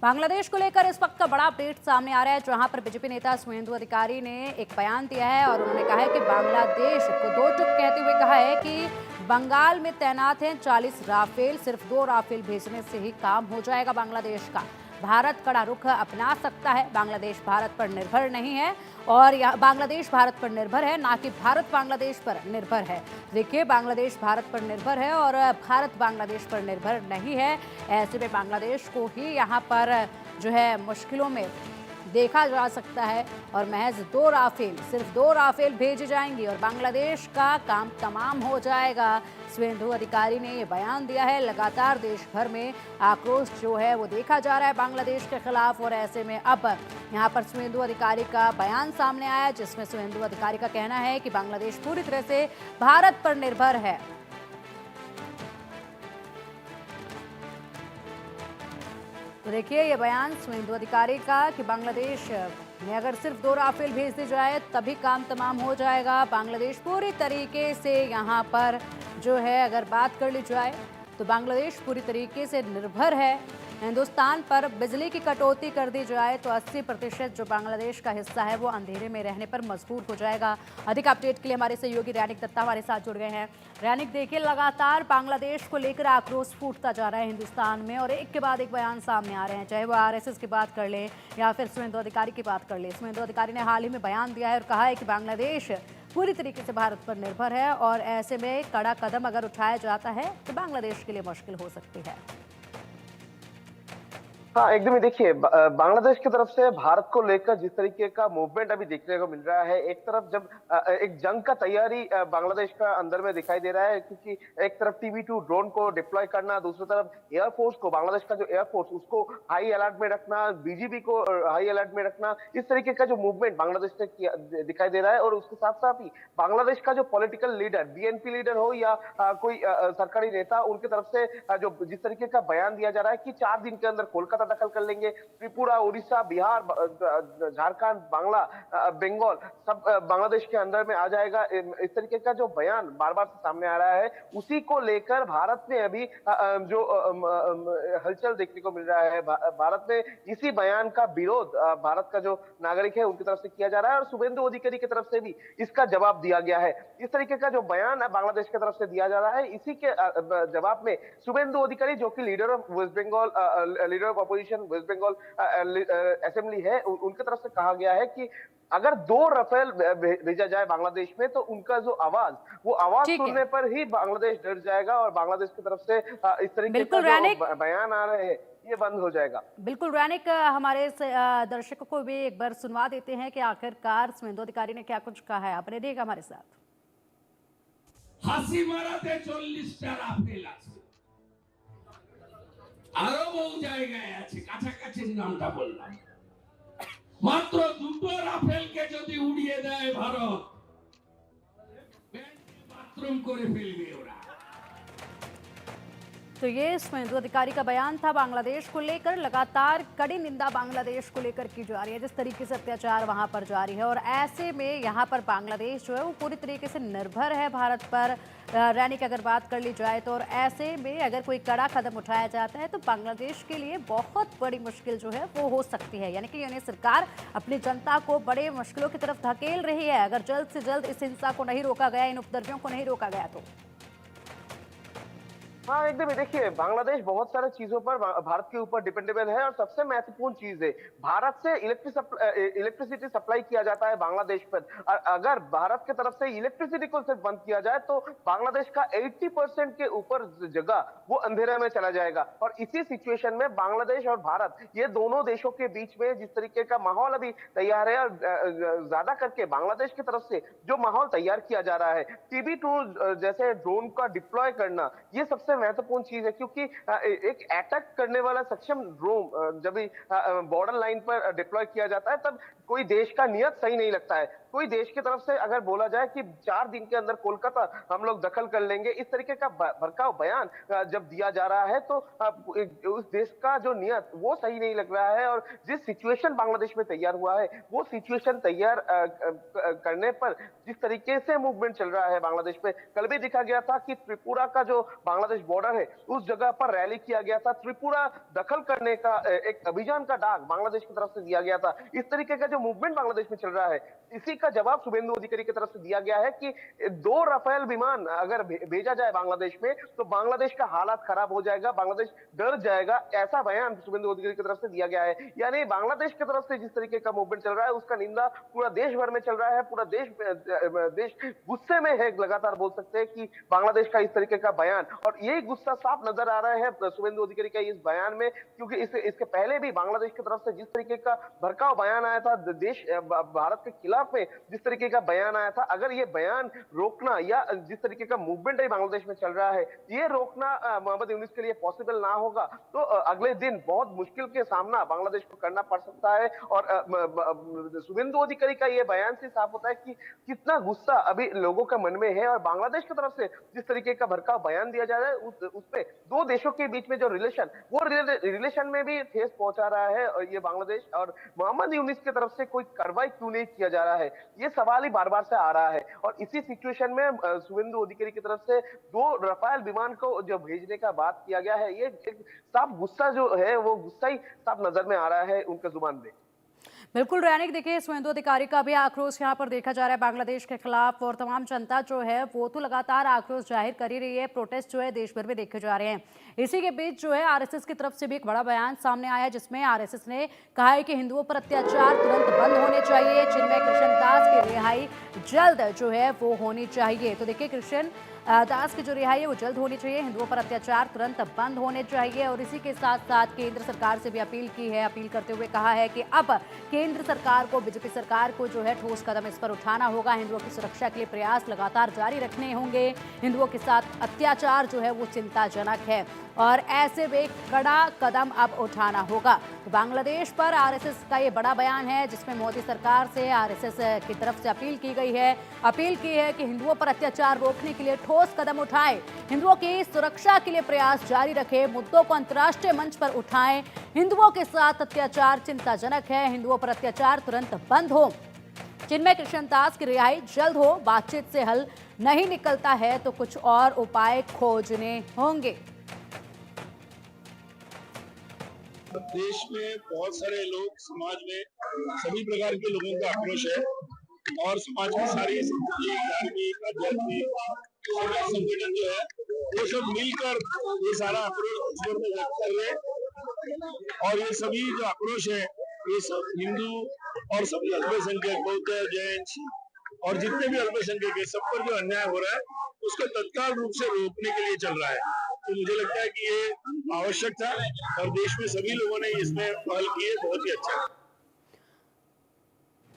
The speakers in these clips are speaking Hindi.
बांग्लादेश को लेकर इस वक्त का बड़ा अपडेट सामने आ रहा है, जहां पर बीजेपी नेता सुवेंदु अधिकारी ने एक बयान दिया है और उन्होंने कहा है कि बांग्लादेश को दो टूक कहते हुए कहा है कि बंगाल में तैनात हैं 40 राफेल, सिर्फ 2 राफेल भेजने से ही काम हो जाएगा बांग्लादेश का। भारत कड़ा रुख अपना सकता है, बांग्लादेश भारत पर निर्भर नहीं है और बांग्लादेश भारत पर निर्भर है, ना कि भारत बांग्लादेश पर निर्भर है। देखिए, बांग्लादेश भारत पर निर्भर है और भारत बांग्लादेश पर निर्भर नहीं है। ऐसे में बांग्लादेश को ही यहाँ पर जो है मुश्किलों में देखा जा सकता है और महज 2 राफेल, सिर्फ 2 राफेल भेजे जाएंगी और बांग्लादेश का काम तमाम हो जाएगा। सुवेंदु अधिकारी ने ये बयान दिया है। लगातार देश भर में आक्रोश जो है वो देखा जा रहा है बांग्लादेश के खिलाफ और ऐसे में अब यहाँ पर सुवेंदु अधिकारी का बयान सामने आया, जिसमें सुवेंदु अधिकारी का कहना है कि बांग्लादेश पूरी तरह से भारत पर निर्भर है। तो देखिए, ये बयान सुवेंदु अधिकारी का कि बांग्लादेश में अगर सिर्फ 2 राफेल भेज दी जाए तभी काम तमाम हो जाएगा। बांग्लादेश पूरी तरीके से यहाँ पर जो है अगर बात कर ली जाए तो बांग्लादेश पूरी तरीके से निर्भर है। हिंदुस्तान पर बिजली की कटौती कर दी जाए तो 80% जो बांग्लादेश का हिस्सा है वो अंधेरे में रहने पर मजबूर हो जाएगा। अधिक अपडेट के लिए हमारे सहयोगी रैनिक दत्ता हमारे साथ जुड़ गए हैं। रैनिक, देखिए, लगातार बांग्लादेश को लेकर आक्रोश फूटता जा रहा है हिंदुस्तान में और एक के बाद एक बयान सामने आ रहे हैं, चाहे वो आरएसएस की बात कर ले या फिर सुवेंदु अधिकारी की बात कर ले। सुवेंदु अधिकारी ने हाल ही में बयान दिया है और कहा है कि बांग्लादेश पूरी तरीके से भारत पर निर्भर है और ऐसे में कड़ा कदम अगर उठाया जाता है तो बांग्लादेश के लिए मुश्किल हो सकती है। हाँ, एकदम ही देखिए, बांग्लादेश की तरफ से भारत को लेकर जिस तरीके का मूवमेंट अभी देखने को मिल रहा है, एक तरफ जब एक जंग का तैयारी बांग्लादेश का अंदर में दिखाई दे रहा है, क्योंकि एक तरफ TB2 ड्रोन को डिप्लॉय करना, दूसरी तरफ एयरफोर्स को, बांग्लादेश का जो एयरफोर्स उसको हाई अलर्ट में रखना, BGB को हाई अलर्ट में रखना, इस तरीके का जो मूवमेंट बांग्लादेश से दिखाई दे रहा है। और उसके साथ साथ ही बांग्लादेश का जो पॉलिटिकल लीडर, BNP लीडर हो या कोई सरकारी नेता, उनकी तरफ से जो जिस तरीके का बयान दिया जा रहा है कि 4 दिन के अंदर कोलकाता दखल कर लेंगे, त्रिपुरा, उड़ीसा, बिहार, झारखंड, बांग्ला, बंगाल सब बांग्लादेश के अंदर में आ जाएगा। इस तरीके का जो बयान बार बार से सामने आ रहा है, उसी को लेकर भारत में अभी जो हलचल देखने को मिल रहा है। भारत में इसी बयान का विरोध भारत का जो नागरिक है उनकी तरफ से किया जा रहा है और सुवेंदु अधिकारी की तरफ से भी इसका जवाब दिया गया है। इस तरीके का जो बयान बांग्लादेश की तरफ से दिया जा रहा है, इसी के जवाब में सुवेंदु अधिकारी, जो कि leader of West Bengal, leader of opposition West Bengal assembly है, उनकी तरफ से कहा गया है कि अगर 2 राफेल भेजा जाए बांग्लादेश में तो उनका जो आवाज, वो आवाज सुनने पर ही बांग्लादेश डर जाएगा और बांग्लादेश की तरफ से इस तरीके का जो बयान आ रहे हैं ये बंद हो जाएगा। बिल्कुल रैनिक, हमारे दर्शकों को भी एक बार सुनवा देते हैं कि आखिरकार सुवेंदु अधिकारी ने क्या कुछ कहा है। अपने देखिएगा हमारे साथ। হাসিমারাতে 40টা রাফেল আছে, আরো বহু জায়গায় আছে, কাছাকাছির নামটা বললাম। মাত্র 2টো রাফেলকে যদি উড়িয়ে দেয় ভারত, বাথরুম করে ফেলবে ওরা। तो ये सुवेंदु अधिकारी का बयान था। बांग्लादेश को लेकर लगातार कड़ी निंदा बांग्लादेश को लेकर की जा रही है, जिस तरीके से अत्याचार वहां पर जारी है और ऐसे में यहां पर बांग्लादेश जो है वो पूरी तरीके से निर्भर है भारत पर। रैनी की अगर बात कर ली जाए तो और ऐसे में अगर कोई कड़ा कदम उठाया जाता है तो बांग्लादेश के लिए बहुत बड़ी मुश्किल जो है वो हो सकती है, यानी कि यूनियन सरकार अपनी जनता को बड़े मुश्किलों की तरफ धकेल रही है अगर जल्द से जल्द इस हिंसा को नहीं रोका गया, इन उपद्रवियों को नहीं रोका गया तो। हाँ, एकदम देखिए, बांग्लादेश बहुत सारे चीजों पर भारत के ऊपर डिपेंडेबल है और सबसे महत्वपूर्ण चीज है, भारत से इलेक्ट्रिसिटी सप्लाई किया जाता है बांग्लादेश पर। अगर भारत की तरफ से इलेक्ट्रिसिटी को सिर्फ बंद किया जाए तो बांग्लादेश का 80% के ऊपर जगह वो अंधेरे में चला जाएगा। और इसी सिचुएशन में बांग्लादेश और भारत, ये दोनों देशों के बीच में जिस तरीके का माहौल अभी तैयार है और ज्यादा करके बांग्लादेश की तरफ से जो माहौल तैयार किया जा रहा है, TB2 जैसे ड्रोन का डिप्लॉय करना, ये सबसे महत्वपूर्ण चीज है, क्योंकि एक अटैक करने वाला सक्षम ड्रोन जब भी बॉर्डर लाइन पर डिप्लॉय किया जाता है तब कोई देश का नियत सही नहीं लगता है। कोई देश की तरफ से अगर बोला जाए कि 4 दिन के अंदर कोलकाता हम लोग दखल कर लेंगे, इस तरीके का भड़काऊ बयान जब दिया जा रहा है तो उस देश का जो नियत वो सही नहीं लग रहा है। और जिस सिचुएशन बांग्लादेश में तैयार हुआ है, वो सिचुएशन तैयार करने पर जिस तरीके से मूवमेंट चल रहा है बांग्लादेश में, कल भी देखा गया था कि त्रिपुरा का जो बांग्लादेश बॉर्डर है उस जगह पर रैली किया गया था, त्रिपुरा दखल करने का एक अभियान का डाक बांग्लादेश की तरफ से दिया गया था। इस तरीके का जो मूवमेंट बांग्लादेश में चल रहा है, इसी का जवाब शुभेंदु अधिकारी की तरफ से दिया गया है कि 2 राफेल विमान अगर भेजा जाए बांग्लादेश में तो बांग्लादेश का हालात खराब हो जाएगा, बांग्लादेश डर जाएगा, ऐसा बयान शुभेंदु अधिकारी की तरफ से दिया गया है। यानी बांग्लादेश की तरफ से जिस तरीके का मूवमेंट चल रहा है उसका निंदा पूरा देश भर में चल रहा है, पूरा देश गुस्से में है, लगातार बोल सकते हैं कि बांग्लादेश का इस तरीके का बयान। और यही गुस्सा साफ नजर आ रहा है शुभेंदु अधिकारी का इस बयान में, क्योंकि इसके पहले भी बांग्लादेश की तरफ से जिस तरीके का भड़काऊ बयान आया था देश भारत के खिलाफ में, जिस तरीके का बयान आया था, अगर ये बयान रोकना या जिस तरीके का मूवमेंट है बांग्लादेश में चल रहा है ये रोकना मोहम्मद यूनुस के लिए पॉसिबल ना होगा तो अगले दिन बहुत मुश्किल के सामना बांग्लादेश को करना पड़ सकता है। और शुभेंदु अधिकारी का ये बयान से साफ होता है कि कितना गुस्सा अभी लोगों के मन में है। और बांग्लादेश की तरफ से जिस तरीके का भड़काऊ बयान दिया जा रहा है उस पे 2 देशों के बीच में जो रिलेशन में भी ठेस पहुंचा रहा है और ये बांग्लादेश। और मोहम्मद यूनुस की तरफ से कोई कार्रवाई क्यों नहीं किया जा रहा है, ये सवाल ही बार बार से आ रहा है। और इसी सिचुएशन में शुभेंदु अधिकारी की तरफ से 2 राफेल विमान को जो भेजने का बात किया गया है, ये एक साफ गुस्सा जो है वो गुस्सा ही साफ नजर में आ रहा है उनके जुबान में। बिल्कुल रैनिक, देखिए शुभेंदु अधिकारी का भी आक्रोश यहाँ पर देखा जा रहा है बांग्लादेश के खिलाफ, और तमाम जनता जो है वो तो लगातार आक्रोश जाहिर कर ही रही है। प्रोटेस्ट जो है देश भर में देखे जा रहे हैं। इसी के बीच जो है आरएसएस की तरफ से भी एक बड़ा बयान सामने आया है, जिसमें आरएसएस ने कहा है कि हिंदुओं पर अत्याचार तुरंत बंद होने चाहिए, चिन्मय कृष्ण दास की रिहाई जल्द जो है वो होनी चाहिए। तो देखिए कृष्ण दास की जो रिहाई है वो जल्द होनी चाहिए, हिंदुओं पर अत्याचार तुरंत बंद होने चाहिए। और इसी के साथ साथ केंद्र सरकार से भी अपील की है, अपील करते हुए कहा है कि अब केंद्र सरकार को, बीजेपी सरकार को जो है ठोस कदम इस पर उठाना होगा, हिंदुओं की सुरक्षा के लिए प्रयास लगातार जारी रखने होंगे। हिंदुओं के साथ अत्याचार जो है वो चिंताजनक है और ऐसे में कड़ा कदम अब उठाना होगा। तो बांग्लादेश पर आरएसएस का ये बड़ा बयान है, जिसमें मोदी सरकार से आरएसएस की तरफ से अपील की गई है, अपील की है कि हिंदुओं पर अत्याचार रोकने के लिए ठोस कदम उठाए, हिंदुओं की सुरक्षा के लिए प्रयास जारी रखे, मुद्दों को अंतर्राष्ट्रीय मंच पर उठाएं। हिंदुओं के साथ अत्याचार चिंताजनक है, हिंदुओं पर अत्याचार तुरंत बंद हो, चिन्मय कृष्ण दास की रिहाई जल्द हो, बातचीत से हल नहीं निकलता है तो कुछ और उपाय खोजने होंगे। देश में बहुत सारे लोग, समाज में सभी प्रकार के लोगों का आक्रोश है और समाज की सारी धार्मिक, आध्यात्मिक संगठन जो है वो सब मिलकर ये सारा आक्रोश में व्यक्त कर रहे हैं। और ये सभी जो आक्रोश है ये सब हिंदू और सभी अल्पसंख्यक, बौद्ध, जैन और जितने भी अल्पसंख्यक है सब पर जो अन्याय हो रहा है उसको तत्काल रूप से रोकने के लिए चल रहा है। तो मुझे लगता है कि ये आवश्यक था और देश में सभी लोगों ने इसमें पहल की है, बहुत ही अच्छा है।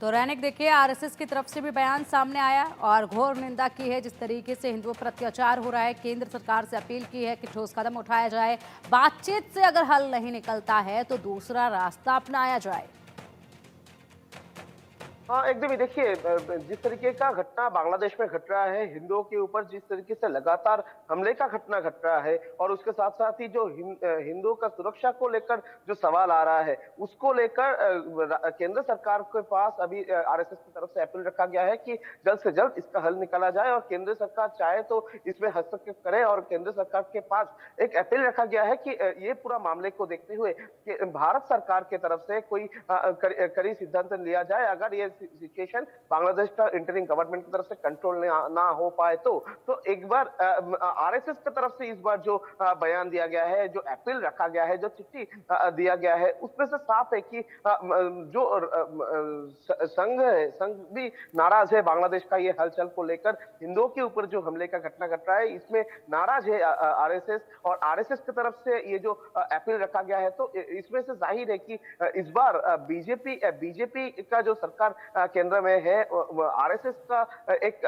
तो रैनिक, देखिए आरएसएस की तरफ से भी बयान सामने आया और घोर निंदा की है जिस तरीके से हिंदुओं पर अत्याचार हो रहा है। केंद्र सरकार से अपील की है कि ठोस कदम उठाया जाए, बातचीत से अगर हल नहीं निकलता है तो दूसरा रास्ता अपनाया जाए। हाँ एकदम ही, देखिए जिस तरीके का घटना बांग्लादेश में घट रहा है, हिंदुओं के ऊपर जिस तरीके से लगातार हमले का घटना घट रहा है और उसके साथ साथ ही जो हिंदुओं का सुरक्षा को लेकर जो सवाल आ रहा है उसको लेकर केंद्र सरकार के पास अभी आरएसएस की तरफ से अपील रखा गया है कि जल्द से जल्द इसका हल निकाला जाए और केंद्र सरकार चाहे तो इसमें हस्तक्षेप करे। और केंद्र सरकार के पास एक अपील रखा गया है कि ये पूरा मामले को देखते हुए कि भारत सरकार के तरफ से कोई कड़ी सिद्धांत लिया जाए। अगर ये सिचुएशन बांग्लादेश का इंटरिम गवर्नमेंट की तरफ से कंट्रोल ना हो पाए तो एक बार आरएसएस की तरफ से इस बार जो बयान दिया गया है, जो अपील रखा गया है, जो चिट्ठी दिया गया है, उसमें से साफ है कि जो संघ भी नाराज है बांग्लादेश का ये हलचल को लेकर। हिंदुओं के ऊपर जो हमले का घटना घट रहा है इसमें नाराज है आरएसएस और आरएसएस की तरफ से ये जो अपील रखा गया है तो इसमें से जाहिर है कि इस बार बीजेपी का जो सरकार केंद्र में है। आरएसएस का एक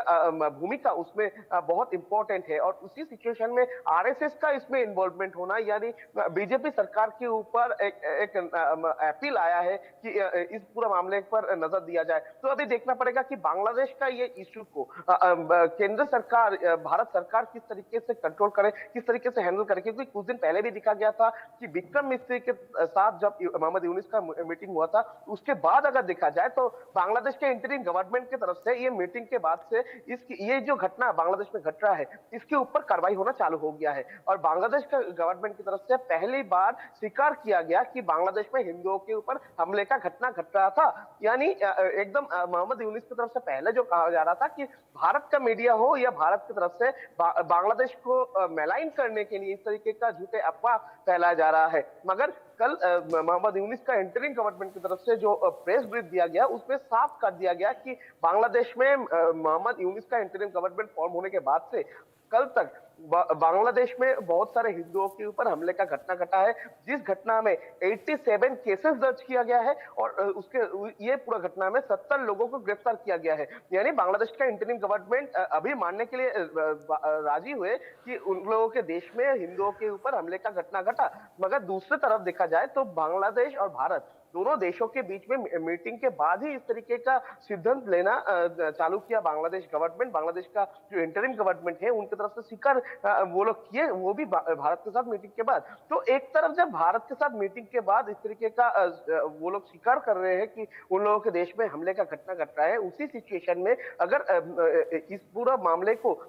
भूमिका उसमें बहुत इंपॉर्टेंट है, और उसी सिचुएशन में आरएसएस का इसमें इन्वॉल्वमेंट होना, यानी बीजेपी सरकार के ऊपर एक अपील आया है कि इस पूरा मामले पर नजर दिया जाए। तो अभी देखना पड़ेगा कि बांग्लादेश का ये इश्यू को केंद्र सरकार, भारत सरकार किस तरीके से कंट्रोल करे, किस तरीके से हैंडल करे। क्योंकि कुछ दिन पहले भी दिखा गया था कि विक्रम मिस्री के साथ जब मोहम्मद यूनिस का मीटिंग हुआ था, उसके बाद अगर देखा जाए तो बांग्लादेश के इंटरिम गवर्नमेंट की तरफ से ये मीटिंग के बाद से ये जो घटना बांग्लादेश में घट रहा है, इसके ऊपर कार्रवाई होना चालू हो गया है। और बांग्लादेश का गवर्नमेंट की तरफ से पहली बार स्वीकार किया गया कि बांग्लादेश में हिंदुओं के ऊपर हमले का घटना घट रहा था। यानी एकदम मोहम्मद यूनिस की तरफ से पहले जो कहा जा रहा था कि भारत का मीडिया हो या भारत की तरफ से बांग्लादेश को मेलाइन करने के लिए इस तरीके का झूठे अफवाह फैलाया जा रहा है। मगर कल मोहम्मद यूनिस का इंटरिम गवर्नमेंट की तरफ से जो प्रेस ब्रीफ दिया गया, उसमें साफ कर दिया गया कि बांग्लादेश में मोहम्मद यूनिस का इंटरिम गवर्नमेंट फॉर्म होने के बाद से कल तक बांग्लादेश में बहुत सारे हिंदुओं के ऊपर हमले का घटना घटा है, जिस घटना में 87 केसेस दर्ज किया गया है, और उसके ये पूरा घटना में 70 लोगों को गिरफ्तार किया गया है। यानी बांग्लादेश का इंटरिम गवर्नमेंट अभी मानने के लिए राजी हुए कि उन लोगों के देश में हिंदुओं के ऊपर हमले का घटना घटा। मगर दूसरी तरफ देखा जाए तो बांग्लादेश और भारत दोनों देशों के बीच में मीटिंग के बाद ही इस तरीके का सिद्धांत लेना चालू किया बांग्लादेश गवर्नमेंट। बांग्लादेश का जो इंटरिम गवर्नमेंट है उनकी तरफ से स्वीकार वो लोग किए, वो भी भारत के साथ मीटिंग के बाद। तो एक तरफ जब भारत के साथ मीटिंग के बाद इस तरीके का वो लोग स्वीकार कर रहे हैं कि उन लोगों के देश में हमले का घटना घट रहा है, उसी सिचुएशन में अगर इस पूरा मामले को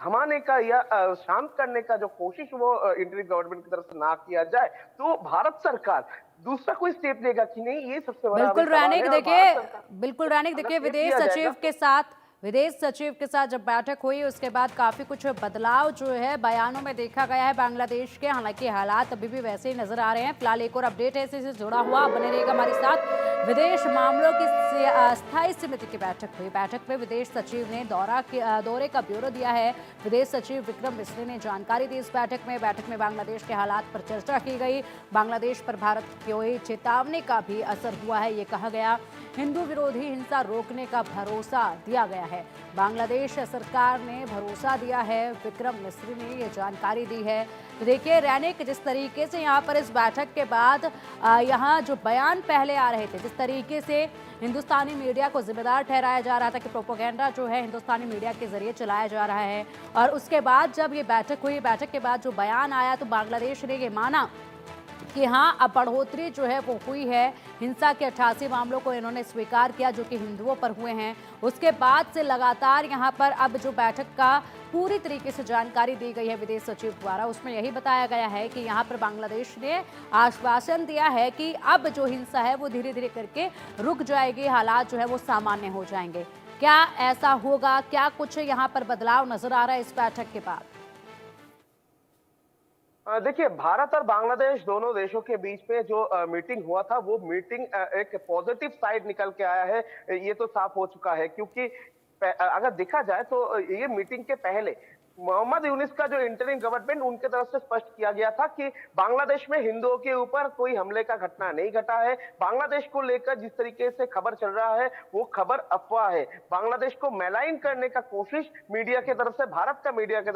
थमाने का या शांत करने का जो कोशिश वो इंटरिम गवर्नमेंट की तरफ से ना किया जाए, तो भारत सरकार दूसरा कोई स्टेप लेगा कि नहीं, ये सबसे बड़ा बिल्कुल सवाल है। रैनिक और देखिए, भारत सरकार बिल्कुल रैनिक देखिए, अगर ये किया जाएगा, विदेश सचिव के साथ जब बैठक हुई उसके बाद काफी कुछ बदलाव जो है बयानों में देखा गया है बांग्लादेश के। हालांकि हालात अभी भी वैसे ही नजर आ रहे हैं। फिलहाल एक और अपडेट है, इससे जुड़ा हुआ बने रहेगा हमारे साथ। विदेश मामलों की स्थायी समिति की बैठक हुई। बैठक में विदेश सचिव ने दौरे का ब्यौरा दिया है। विदेश सचिव विक्रम मिस्री ने जानकारी दी इस बैठक में बांग्लादेश के हालात पर चर्चा की गई। बांग्लादेश पर भारत की चेतावनी का भी असर हुआ है, ये कहा गया। हिंदू विरोधी हिंसा रोकने का भरोसा दिया गया है। बांग्लादेश सरकार ने भरोसा दिया है, विक्रम मिस्री ने ये जानकारी दी है। तो देखिए रैनिक, जिस तरीके से यहाँ पर इस बैठक के बाद यहाँ जो बयान पहले आ रहे थे, जिस तरीके से हिंदुस्तानी मीडिया को जिम्मेदार ठहराया जा रहा था कि प्रोपेगेंडा जो है हिंदुस्तानी मीडिया के जरिए चलाया जा रहा है, और उसके बाद जब ये बैठक हुई, बैठक के बाद जो बयान आया तो बांग्लादेश ने ये माना कि हाँ अब बढ़ोतरी जो है वो हुई है। हिंसा के 88 मामलों को इन्होंने स्वीकार किया जो कि हिंदुओं पर हुए हैं। उसके बाद से लगातार यहाँ पर अब जो बैठक का पूरी तरीके से जानकारी दी गई है विदेश सचिव द्वारा, उसमें यही बताया गया है कि यहाँ पर बांग्लादेश ने आश्वासन दिया है कि अब जो हिंसा है वो धीरे धीरे करके रुक जाएगी, हालात जो है वो सामान्य हो जाएंगे। क्या ऐसा होगा? क्या कुछ यहाँ पर बदलाव नजर आ रहा है इस बैठक के बाद? देखिए, भारत और बांग्लादेश दोनों देशों के बीच में जो मीटिंग हुआ था, वो मीटिंग एक पॉजिटिव साइड निकल के आया है, ये तो साफ हो चुका है। क्योंकि अगर देखा जाए तो ये मीटिंग के पहले मोहम्मद यूनिस का जो इंटरिम गवर्नमेंट, उनके तरफ से स्पष्ट किया गया था कि बांग्लादेश में हिंदुओं के ऊपर कोई हमले का घटना नहीं घटा है। बांग्लादेश को लेकर जिस तरीके से खबर चल रहा है वो खबर अफवाह है। बांग्लादेश को मेलाइन करने का कोशिश मीडिया की तरफ से, भारत का मीडिया के